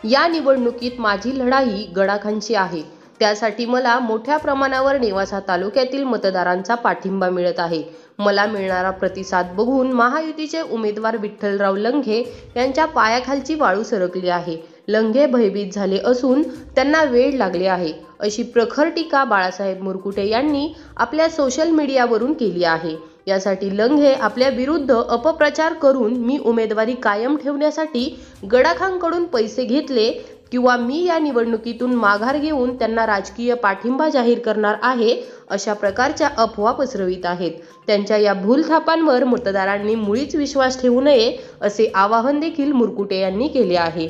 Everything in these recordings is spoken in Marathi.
या निवडणुकीत माझी लढाई गडाखांची आहे। त्यासाठी मला मोठ्या प्रमाणावर नेवासा तालुक्यातील मतदारांचा पाठिंबा मिळत आहे। मला मिळणारा प्रतिसाद बघून महायुतीचे उमेदवार विठ्ठलराव लंघे यांच्या पायाखालची वाळू सरकली आहे। लंघे भयभीत झाले असून त्यांना वेळ लागले आहे, अशी प्रखर टीका बाळासाहेब मुरकुटे यांनी आपल्या सोशल मीडियावरून केली आहे। यासाठी लंघे आपल्या विरुद्ध अपप्रचार करून मी उमेदवारी कायम ठेवण्यासाठी गडाखांकडून पैसे घेतले किंवा मी या निवडणुकीतून माघार घेऊन त्यांना राजकीय पाठिंबा जाहीर करणार आहे, अशा प्रकारच्या अफवा पसरवित आहेत। त्यांच्या या भूलथापांवर मतदारांनी मुळीच विश्वास ठेवू नये, असे आवाहन देखील मुरकुटे यांनी केले आहे।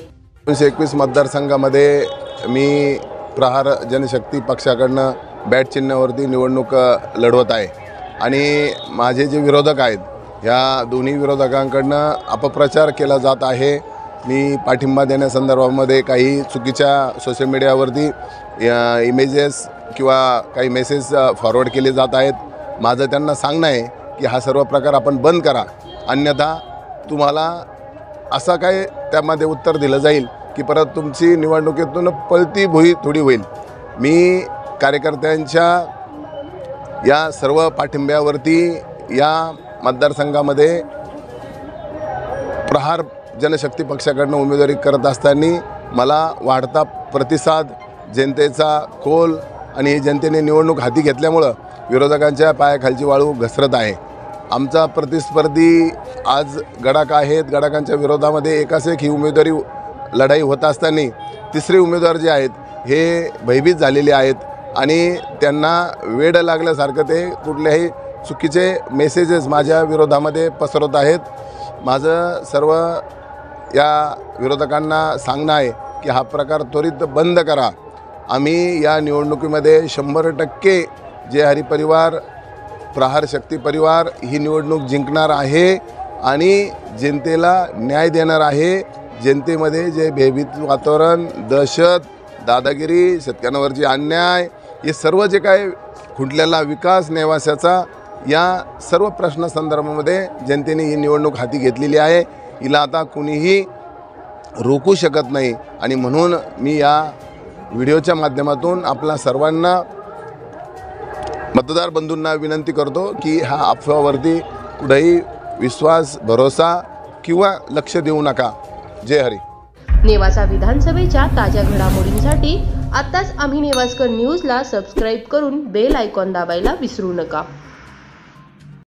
1921 मतदारसंघामध्ये मी प्रहार जनशक्ती पक्षाकडनं बॅट चिन्हावरती निवडणूक लढवत आहे आणि माझे जे विरोधक आहेत, ह्या दोन्ही विरोधकांकडनं अपप्रचार केला जात आहे। मी पाठिंबा देण्यासंदर्भामध्ये काही चुकीच्या सोशल मीडियावरती इमेजेस किंवा काही मेसेज फॉरवर्ड केले जात आहेत। माझं त्यांना सांगणं आहे की हा सर्व प्रकार आपण बंद करा, अन्यथा तुम्हाला असं काय त्यामध्ये उत्तर दिलं जाईल की परत तुमची निवडणुकीतून पळती भुई थोडी होईल। मी कार्यकर्त्यांच्या या सर्व पाठिंब्यावरती या मतदारसंघामध्ये प्रहार जनशक्ती पक्षाकडनं उमेदवारी करत असताना मला वाढता प्रतिसाद, जनतेचा कौल आणि जनतेने निवडणूक हाती घेतल्यामुळं विरोधकांच्या पायाखालची वाळू घसरत आहे। आमचा प्रतिस्पर्धी आज गडाख आहेत। गडाखांच्या विरोधामध्ये एकास एक ही उमेदवारी लढाई होत असताना तिसरे उमेदवार जे आहेत हे भयभीत झालेले आहेत आणि त्यांना वेड लागल्यासारखं ते कुठल्याही चुकीचे मेसेजेस माझ्या विरोधामध्ये पसरवत आहेत। माझं सर्व या विरोधकांना सांगणं आहे की हा प्रकार त्वरित बंद करा। आम्ही या निवडणुकीमध्ये 100% जे हरिपरिवार, प्रहार शक्ती परिवार ही निवडणूक जिंकणार आहे आणि जनतेला न्याय देणार आहे। जनतेमध्ये जे भयभीत वातावरण, दहशत, दादागिरी, शेतकऱ्यांवरची अन्याय, हे सर्व जे काय खुंटलेला विकास नेवासाचा, या सर्व प्रश्नासंदर्भामध्ये जनतेने ही निवडणूक हाती घेतलेली आहे। हिला आता कुणीही रोखू शकत नाही आणि म्हणून मी या व्हिडिओच्या माध्यमातून आपल्या सर्वांना, मतदार बंधूंना विनंती करतो की हा अफवावरती कुठेही विश्वास, भरोसा किंवा लक्ष देऊ नका। जय हरी। नेवासा विधानसभेच्या ताज्या घडामोडींसाठी आताच आम्ही नेवास्कर न्यूजला सबस्क्राईब करून बेल आयकॉन दाबायला विसरू नका।